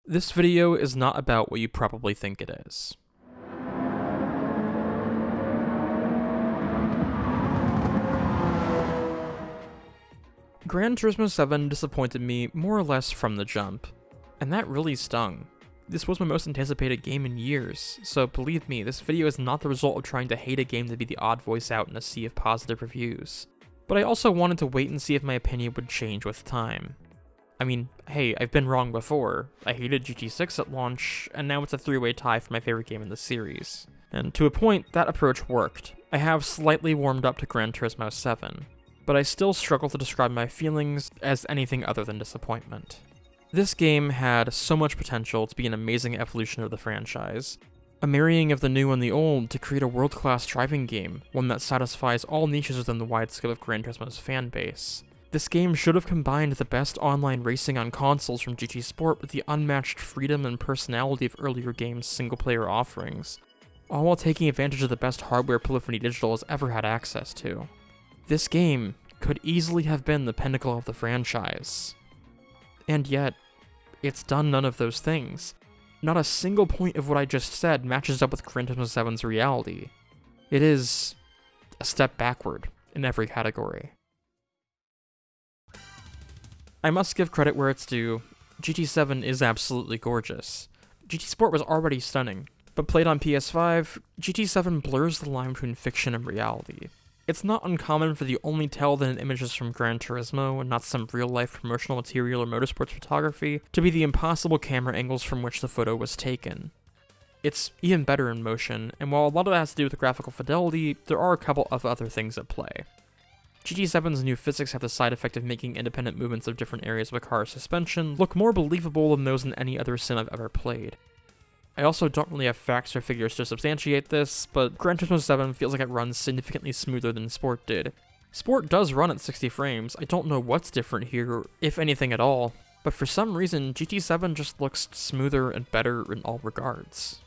This video is not about what you probably think it is. Gran Turismo 7 disappointed me more or less from the jump, and that really stung. This was my most anticipated game in years, so believe me, this video is not the result of trying to hate a game to be the odd voice out in a sea of positive reviews. But I also wanted to wait and see if my opinion would change with time. I mean, hey, I've been wrong before. I hated GT6 at launch, and now it's a three-way tie for my favorite game in the series. And to a point, that approach worked. I have slightly warmed up to Gran Turismo 7, but I still struggle to describe my feelings as anything other than disappointment. This game had so much potential to be an amazing evolution of the franchise. A marrying of the new and the old to create a world-class driving game, one that satisfies all niches within the wide scope of Gran Turismo's fanbase. This game should have combined the best online racing on consoles from GT Sport with the unmatched freedom and personality of earlier games' single-player offerings, all while taking advantage of the best hardware Polyphony Digital has ever had access to. This game could easily have been the pinnacle of the franchise. And yet, it's done none of those things. Not a single point of what I just said matches up with Gran Turismo 7's reality. It is a step backward in every category. I must give credit where it's due. GT7 is absolutely gorgeous. GT Sport was already stunning, but played on PS5, GT7 blurs the line between fiction and reality. It's not uncommon for the only tell that an image is from Gran Turismo and not some real-life promotional material or motorsports photography to be the impossible camera angles from which the photo was taken. It's even better in motion, and while a lot of that has to do with the graphical fidelity, there are a couple of other things at play. GT7's new physics have the side effect of making independent movements of different areas of a car's suspension look more believable than those in any other sim I've ever played. I also don't really have facts or figures to substantiate this, but Gran Turismo 7 feels like it runs significantly smoother than Sport did. Sport does run at 60 frames, I don't know what's different here, if anything at all, but for some reason GT7 just looks smoother and better in all regards.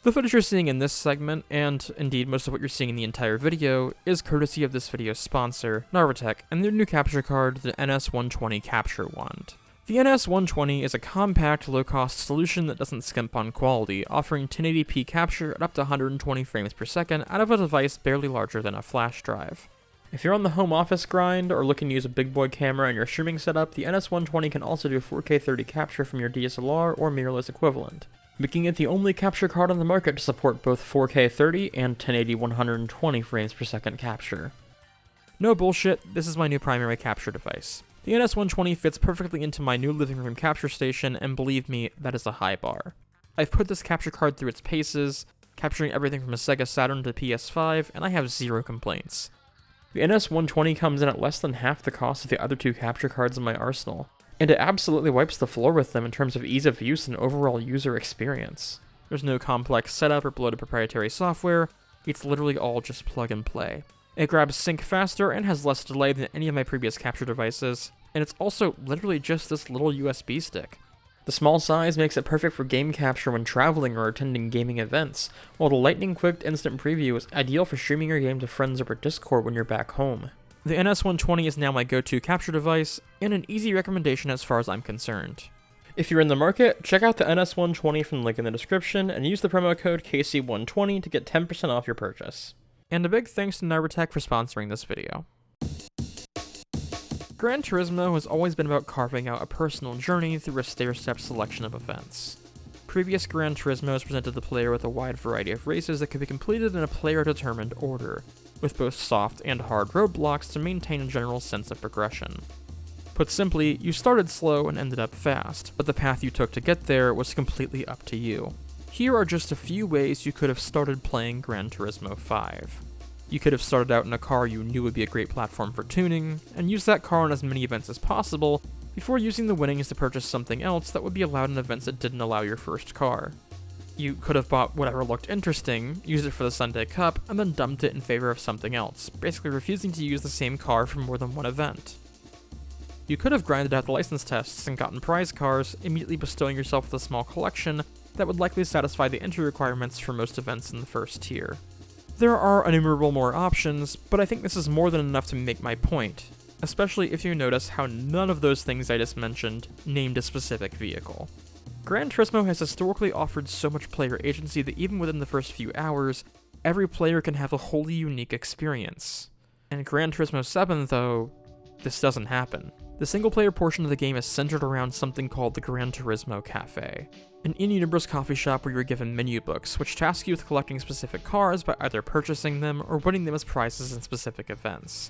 The footage you're seeing in this segment, and indeed most of what you're seeing in the entire video, is courtesy of this video's sponsor, Narvatec, and their new capture card, the NS120 Capture Wand. The NS120 is a compact, low-cost solution that doesn't skimp on quality, offering 1080p capture at up to 120 frames per second out of a device barely larger than a flash drive. If you're on the home office grind or looking to use a big boy camera in your streaming setup, the NS120 can also do 4K 30 capture from your DSLR or mirrorless equivalent, making it the only capture card on the market to support both 4K 30 and 1080 120 frames per second capture. No bullshit, this is my new primary capture device. The NS120 fits perfectly into my new living room capture station, and believe me, that is a high bar. I've put this capture card through its paces, capturing everything from a Sega Saturn to PS5, and I have zero complaints. The NS120 comes in at less than half the cost of the other two capture cards in my arsenal, and it absolutely wipes the floor with them in terms of ease of use and overall user experience. There's no complex setup or bloated proprietary software, it's literally all just plug and play. It grabs sync faster and has less delay than any of my previous capture devices, and it's also literally just this little USB stick. The small size makes it perfect for game capture when traveling or attending gaming events, while the lightning-quick instant preview is ideal for streaming your game to friends over Discord when you're back home. The NS120 is now my go-to capture device, and an easy recommendation as far as I'm concerned. If you're in the market, check out the NS120 from the link in the description, and use the promo code Kacey120 to get 10% off your purchase. And a big thanks to Narvatec for sponsoring this video. Gran Turismo has always been about carving out a personal journey through a stair-step selection of events. Previous Gran Turismos presented the player with a wide variety of races that could be completed in a player-determined order, with both soft and hard roadblocks to maintain a general sense of progression. Put simply, you started slow and ended up fast, but the path you took to get there was completely up to you. Here are just a few ways you could have started playing Gran Turismo 5. You could have started out in a car you knew would be a great platform for tuning, and used that car in as many events as possible, before using the winnings to purchase something else that would be allowed in events that didn't allow your first car. You could have bought whatever looked interesting, used it for the Sunday Cup, and then dumped it in favor of something else, basically refusing to use the same car for more than one event. You could have grinded out the license tests and gotten prize cars, immediately bestowing yourself with a small collection that would likely satisfy the entry requirements for most events in the first tier. There are innumerable more options, but I think this is more than enough to make my point, especially if you notice how none of those things I just mentioned named a specific vehicle. Gran Turismo has historically offered so much player agency that even within the first few hours, every player can have a wholly unique experience. In Gran Turismo 7, though, this doesn't happen. The single-player portion of the game is centered around something called the Gran Turismo Cafe, an in-universe coffee shop where you're given menu books, which task you with collecting specific cars by either purchasing them or winning them as prizes in specific events.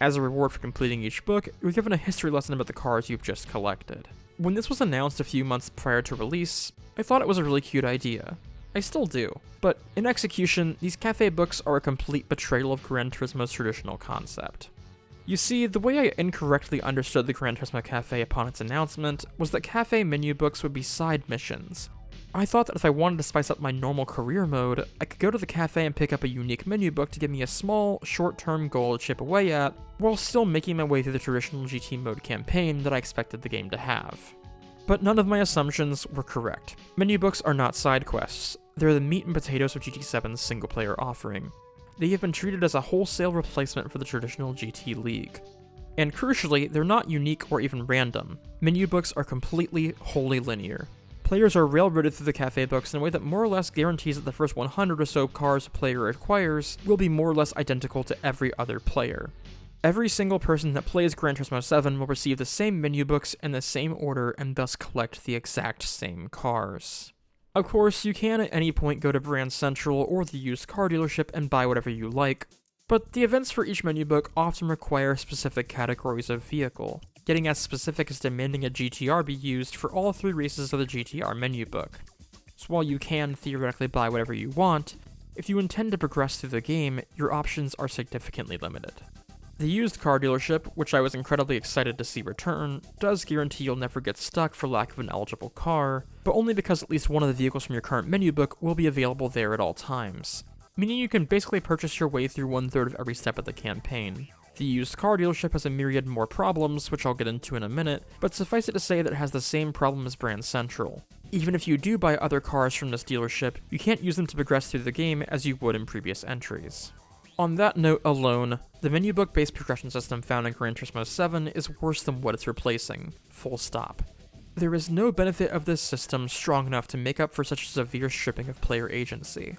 As a reward for completing each book, you're given a history lesson about the cars you've just collected. When this was announced a few months prior to release, I thought it was a really cute idea. I still do, but in execution, these cafe books are a complete betrayal of Gran Turismo's traditional concept. You see, the way I incorrectly understood the Gran Turismo Cafe upon its announcement was that cafe menu books would be side missions. I thought that if I wanted to spice up my normal career mode, I could go to the cafe and pick up a unique menu book to give me a small, short-term goal to chip away at, while still making my way through the traditional GT mode campaign that I expected the game to have. But none of my assumptions were correct. Menu books are not side quests, they're the meat and potatoes of GT7's single-player offering. They have been treated as a wholesale replacement for the traditional GT League. And crucially, they're not unique or even random. Menu books are completely, wholly linear. Players are railroaded through the cafe books in a way that more or less guarantees that the first 100 or so cars a player acquires will be more or less identical to every other player. Every single person that plays Gran Turismo 7 will receive the same menu books in the same order and thus collect the exact same cars. Of course, you can at any point go to Brand Central or the used car dealership and buy whatever you like, but the events for each menu book often require specific categories of vehicle, getting as specific as demanding a GTR be used for all 3 races of the GTR menu book. So while you can theoretically buy whatever you want, if you intend to progress through the game, your options are significantly limited. The used car dealership, which I was incredibly excited to see return, does guarantee you'll never get stuck for lack of an eligible car, but only because at least one of the vehicles from your current menu book will be available there at all times, meaning you can basically purchase your way through 1/3 of every step of the campaign. The used car dealership has a myriad more problems, which I'll get into in a minute, but suffice it to say that it has the same problem as Brand Central. Even if you do buy other cars from this dealership, you can't use them to progress through the game as you would in previous entries. On that note alone, the menu book-based progression system found in Gran Turismo 7 is worse than what it's replacing. Full stop. There is no benefit of this system strong enough to make up for such a severe stripping of player agency.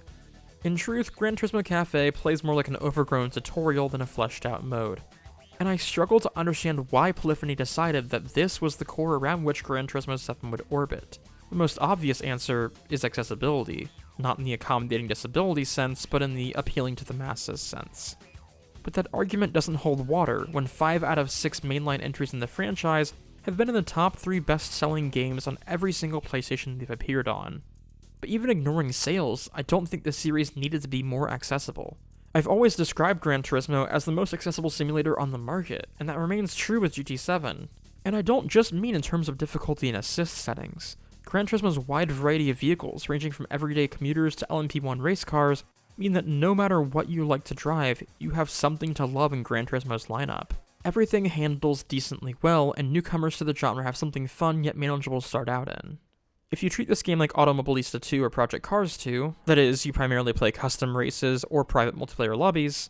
In truth, Gran Turismo Cafe plays more like an overgrown tutorial than a fleshed-out mode. And I struggle to understand why Polyphony decided that this was the core around which Gran Turismo 7 would orbit. The most obvious answer is accessibility, not in the accommodating disability sense, but in the appealing to the masses sense. But that argument doesn't hold water when 5 out of 6 mainline entries in the franchise have been in the top 3 best-selling games on every single PlayStation they've appeared on. But even ignoring sales, I don't think the series needed to be more accessible. I've always described Gran Turismo as the most accessible simulator on the market, and that remains true with GT7. And I don't just mean in terms of difficulty and assist settings. Gran Turismo's wide variety of vehicles, ranging from everyday commuters to LMP1 race cars, mean that no matter what you like to drive, you have something to love in Gran Turismo's lineup. Everything handles decently well, and newcomers to the genre have something fun yet manageable to start out in. If you treat this game like Automobilista 2 or Project Cars 2, that is, you primarily play custom races or private multiplayer lobbies,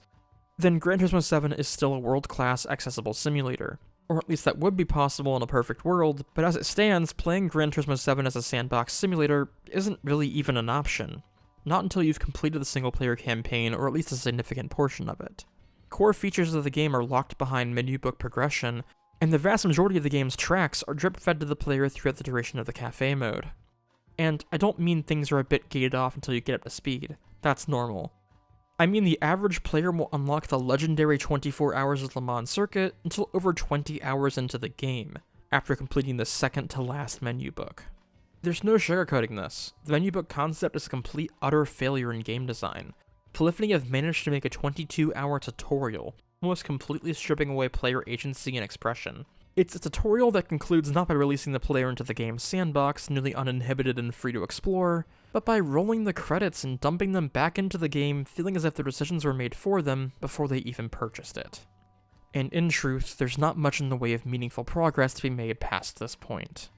then Gran Turismo 7 is still a world-class accessible simulator. Or at least that would be possible in a perfect world, but as it stands, playing Gran Turismo 7 as a sandbox simulator isn't really even an option. Not until you've completed the single-player campaign, or at least a significant portion of it. Core features of the game are locked behind menu book progression, and the vast majority of the game's tracks are drip-fed to the player throughout the duration of the cafe mode. And I don't mean things are a bit gated off until you get up to speed. That's normal. I mean the average player will unlock the legendary 24 hours of Le Mans circuit until over 20 hours into the game, after completing the second to last menu book. There's no sugarcoating this. The menu book concept is a complete utter failure in game design. Polyphony have managed to make a 22-hour tutorial, almost completely stripping away player agency and expression. It's a tutorial that concludes not by releasing the player into the game's sandbox, nearly uninhibited and free to explore, but by rolling the credits and dumping them back into the game, feeling as if their decisions were made for them before they even purchased it. And in truth, there's not much in the way of meaningful progress to be made past this point.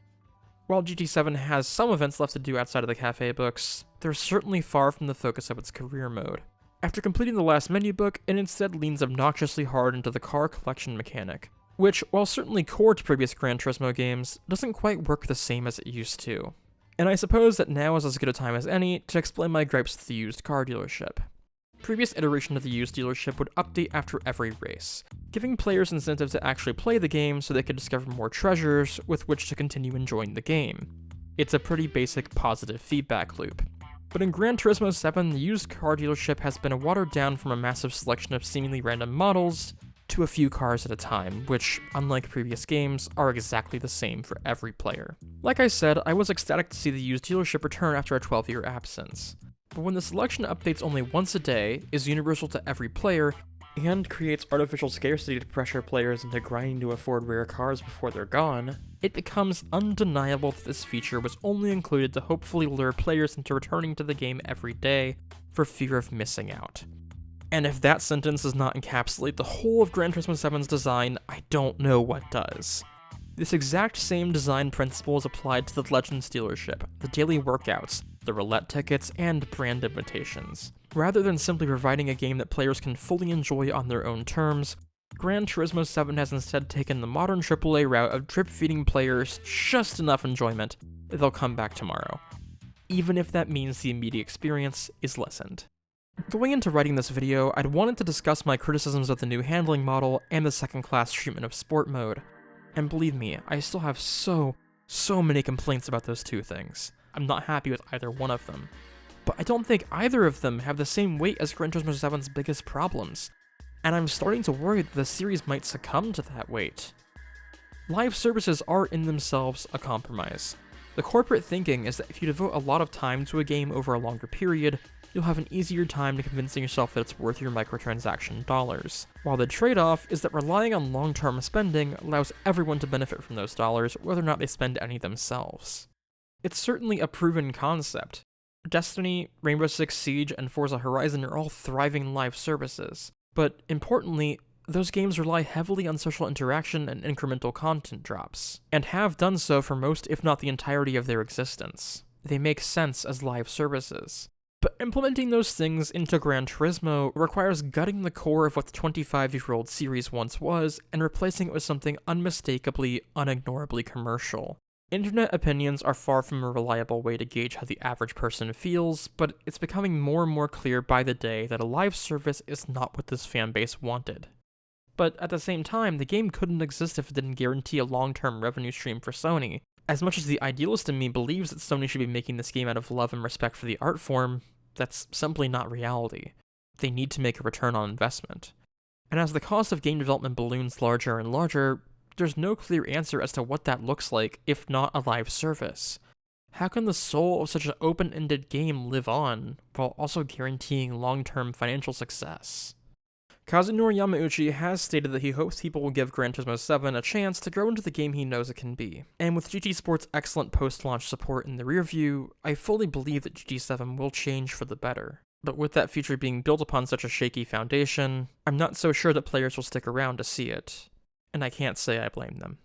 While GT7 has some events left to do outside of the cafe books, they're certainly far from the focus of its career mode. After completing the last menu book, it instead leans obnoxiously hard into the car collection mechanic, which, while certainly core to previous Gran Turismo games, doesn't quite work the same as it used to. And I suppose that now is as good a time as any to explain my gripes with the used car dealership. Previous iteration of the used dealership would update after every race, giving players incentive to actually play the game so they could discover more treasures with which to continue enjoying the game. It's a pretty basic positive feedback loop. But in Gran Turismo 7, the used car dealership has been watered down from a massive selection of seemingly random models to a few cars at a time, which, unlike previous games, are exactly the same for every player. Like I said, I was ecstatic to see the used dealership return after a 12-year absence. But when the selection updates only once a day, is universal to every player, and creates artificial scarcity to pressure players into grinding to afford rare cars before they're gone, it becomes undeniable that this feature was only included to hopefully lure players into returning to the game every day for fear of missing out. And if that sentence does not encapsulate the whole of Gran Turismo 7's design, I don't know what does. This exact same design principle is applied to the Legends dealership, the daily workouts, the roulette tickets, and brand invitations. Rather than simply providing a game that players can fully enjoy on their own terms, Gran Turismo 7 has instead taken the modern AAA route of drip-feeding players just enough enjoyment that they'll come back tomorrow, even if that means the immediate experience is lessened. Going into writing this video, I'd wanted to discuss my criticisms of the new handling model and the second-class treatment of sport mode. And believe me, I still have so many complaints about those two things. I'm not happy with either one of them. But I don't think either of them have the same weight as Gran Turismo 7's biggest problems, and I'm starting to worry that the series might succumb to that weight. Live services are in themselves a compromise. The corporate thinking is that if you devote a lot of time to a game over a longer period, you'll have an easier time to convincing yourself that it's worth your microtransaction dollars, while the trade-off is that relying on long-term spending allows everyone to benefit from those dollars whether or not they spend any themselves. It's certainly a proven concept. Destiny, Rainbow Six Siege, and Forza Horizon are all thriving live services, but importantly, those games rely heavily on social interaction and incremental content drops, and have done so for most if not the entirety of their existence. They make sense as live services. But implementing those things into Gran Turismo requires gutting the core of what the 25-year-old series once was and replacing it with something unmistakably, unignorably commercial. Internet opinions are far from a reliable way to gauge how the average person feels, but it's becoming more and more clear by the day that a live service is not what this fanbase wanted. But at the same time, the game couldn't exist if it didn't guarantee a long-term revenue stream for Sony. As much as the idealist in me believes that Sony should be making this game out of love and respect for the art form, that's simply not reality. They need to make a return on investment. And as the cost of game development balloons larger and larger, there's no clear answer as to what that looks like if not a live service. How can the soul of such an open-ended game live on, while also guaranteeing long-term financial success? Kazunori Yamauchi has stated that he hopes people will give Gran Turismo 7 a chance to grow into the game he knows it can be. And with GT Sport's excellent post-launch support in the rearview, I fully believe that GT7 will change for the better. But with that feature being built upon such a shaky foundation, I'm not so sure that players will stick around to see it. And I can't say I blame them.